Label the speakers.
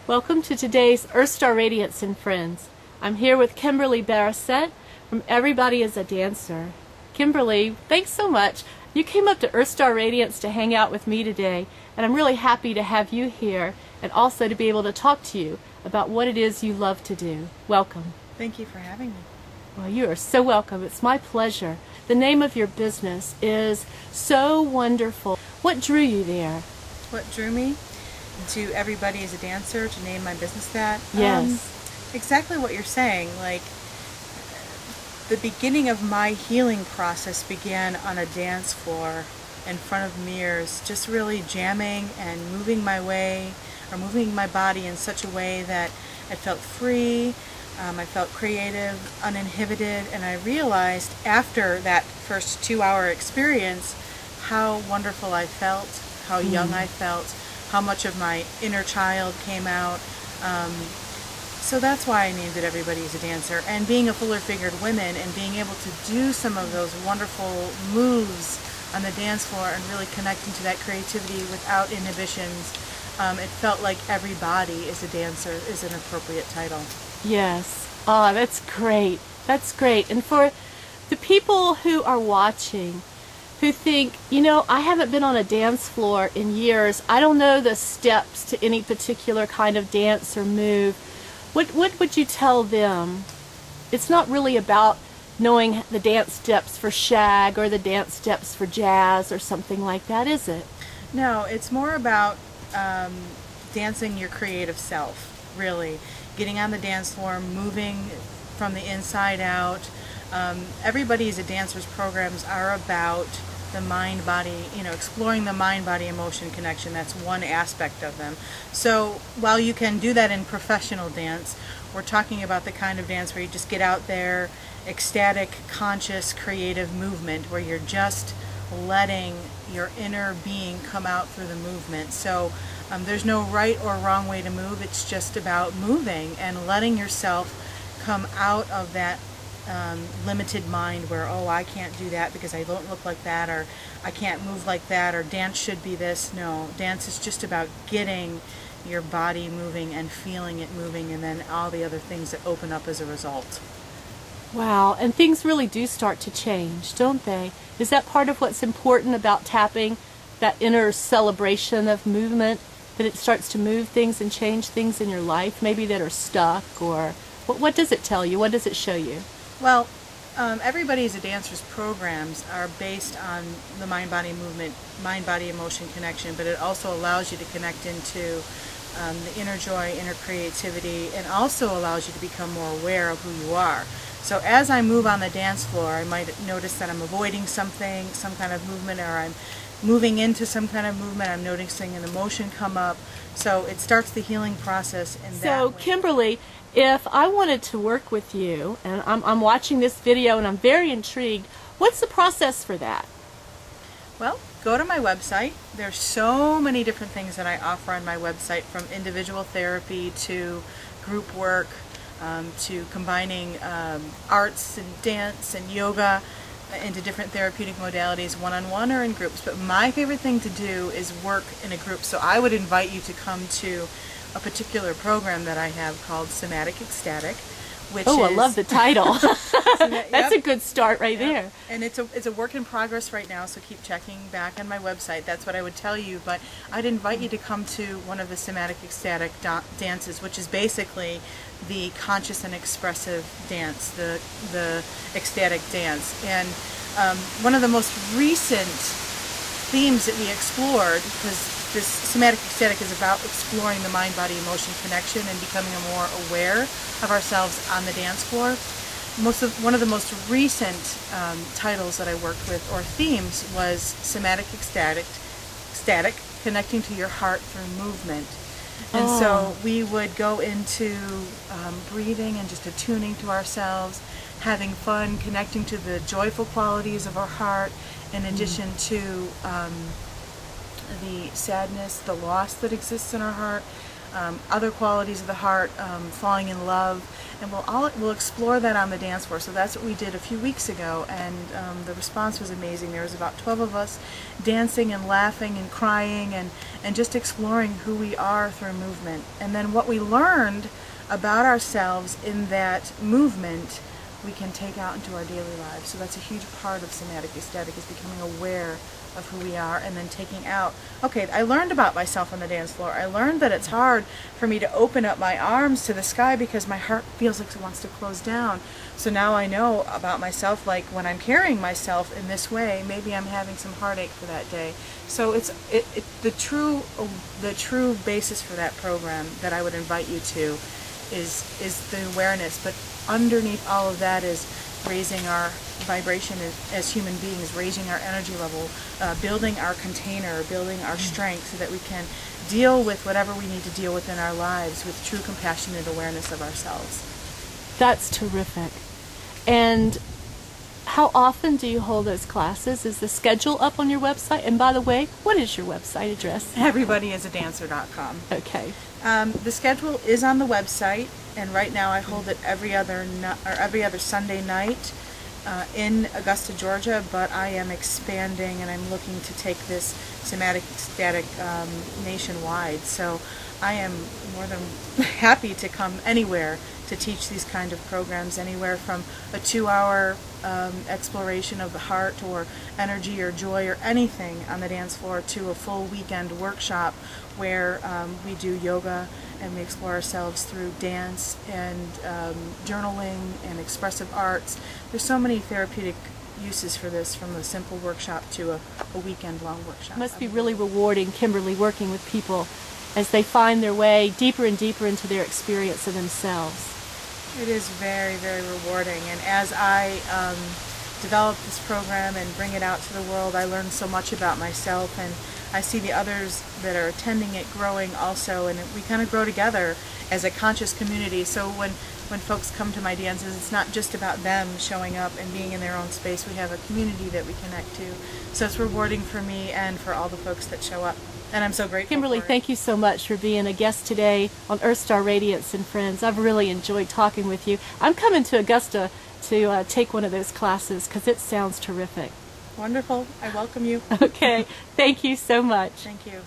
Speaker 1: Welcome to today's Earthstar Radiance and Friends. I'm here with Kimberly Beroset from EveryBody is a Dancer. Kimberly, thanks so much. You came up to Earthstar Radiance to hang out with me today, and I'm really happy to have you here and also to be able to talk to you about what it is you love to do. Welcome.
Speaker 2: Thank you for having me.
Speaker 1: Well, you are so welcome. It's my pleasure. The name of your business is so wonderful. What drew you there?
Speaker 2: What drew me to EveryBody is a Dancer, to name my business that?
Speaker 1: Yes.
Speaker 2: Exactly what you're saying. Like, the beginning of my healing process began on a dance floor in front of mirrors, just really jamming and moving my way, or moving my body in such a way that I felt free, I felt creative, uninhibited, and I realized after that first 2-hour experience how wonderful I felt, how young I felt, how much of my inner child came out. So that's why I named it EveryBody is a Dancer. And being a fuller-figured woman and being able to do some of those wonderful moves on the dance floor and really connecting to that creativity without inhibitions, it felt like EveryBody is a Dancer is an appropriate title.
Speaker 1: Yes. Oh, that's great. That's great. And for the people who are watching, who think, you know, I haven't been on a dance floor in years, I don't know the steps to any particular kind of dance or move, what would you tell them? It's not really about knowing the dance steps for shag or the dance steps for jazz or something like that, is it?
Speaker 2: No, it's more about dancing your creative self, really. Getting on the dance floor, moving from the inside out. EveryBody is a Dancer's programs are about the mind-body, exploring the mind-body emotion connection. That's one aspect of them. So while you can do that in professional dance, we're talking about the kind of dance where you just get out there, ecstatic, conscious, creative movement, where you're just letting your inner being come out through the movement. So there's no right or wrong way to move. It's just about moving and letting yourself come out of that limited mind where, oh, I can't do that because I don't look like that, or I can't move like that, or dance should be this. No, dance is just about getting your body moving and feeling it moving, and then all the other things that open up as a result.
Speaker 1: Wow, and things really do start to change, don't they? Is that part of what's important about tapping that inner celebration of movement, that it starts to move things and change things in your life, maybe that are stuck, or what does it tell you? What does it show you?
Speaker 2: Well, EveryBody is a Dancer's programs are based on the mind-body movement, mind-body emotion connection, but it also allows you to connect into the inner joy, inner creativity, and also allows you to become more aware of who you are. So as I move on the dance floor, I might notice that I'm avoiding something, some kind of movement, or I'm moving into some kind of movement. I'm noticing an emotion come up. So it starts the healing process in that way.
Speaker 1: So, Kimberly, if I wanted to work with you, and I'm watching this video and I'm very intrigued, what's the process for that?
Speaker 2: Well, go to my website. There's so many different things that I offer on my website, from individual therapy to group work, to combining arts and dance and yoga into different therapeutic modalities, one-on-one or in groups. But my favorite thing to do is work in a group. So I would invite you to come to a particular program that I have called Somatic Ecstatic, which is...
Speaker 1: I love the title. That's a good start right there.
Speaker 2: And it's a work in progress right now, so keep checking back on my website. That's what I would tell you. But I'd invite you to come to one of the Somatic Ecstatic dances, which is basically the conscious and expressive dance, the ecstatic dance. And one of the most recent themes that we explored, because this Somatic Ecstatic is about exploring the mind-body emotion connection and becoming more aware of ourselves on the dance floor. One of the most recent titles that I worked with, or themes, was Somatic Ecstatic, connecting to your heart through movement. And so we would go into breathing and just attuning to ourselves, having fun, connecting to the joyful qualities of our heart, in addition to the sadness, the loss that exists in our heart, other qualities of the heart, falling in love, and we'll explore that on the dance floor. So that's what we did a few weeks ago, and the response was amazing. There was about 12 of us dancing and laughing and crying and just exploring who we are through movement. And then what we learned about ourselves in that movement we can take out into our daily lives. So that's a huge part of Somatic Ecstatic, is becoming aware of who we are and then taking out, okay, I learned about myself on the dance floor. I learned that it's hard for me to open up my arms to the sky because my heart feels like it wants to close down. So now I know about myself, like when I'm carrying myself in this way, maybe I'm having some heartache for that day. So it's the true basis for that program that I would invite you to is the awareness, but underneath all of that is raising our vibration as human beings, raising our energy level, building our container, building our strength so that we can deal with whatever we need to deal with in our lives with true compassionate awareness of ourselves.
Speaker 1: That's terrific. And how often do you hold those classes? Is the schedule up on your website? And by the way, what is your website address?
Speaker 2: EveryBodyIsAdancer.com.
Speaker 1: Okay.
Speaker 2: The schedule is on the website, and right now I hold it every other Sunday night in Augusta, Georgia, but I am expanding and I'm looking to take this Somatic Ecstatic nationwide. So I am more than happy to come anywhere to teach these kind of programs, anywhere from a 2-hour exploration of the heart or energy or joy or anything on the dance floor to a full weekend workshop where we do yoga and we explore ourselves through dance and journaling and expressive arts. There's so many therapeutic uses for this, from a simple workshop to a weekend-long workshop.
Speaker 1: It must be really rewarding, Kimberly, working with people as they find their way deeper and deeper into their experience of themselves.
Speaker 2: It is very, very rewarding, and as I develop this program and bring it out to the world, I learn so much about myself, and I see the others that are attending it growing also, and we kind of grow together as a conscious community. So when folks come to my dances, it's not just about them showing up and being in their own space. We have a community that we connect to. So it's rewarding for me and for all the folks that show up. And I'm so grateful
Speaker 1: Kimberly,
Speaker 2: for it.
Speaker 1: thank you so much for being a guest today on Earthstar Radiance and Friends. I've really enjoyed talking with you. I'm coming to Augusta to take one of those classes because it sounds terrific.
Speaker 2: Wonderful. I welcome you.
Speaker 1: Okay. Thank you so much.
Speaker 2: Thank you.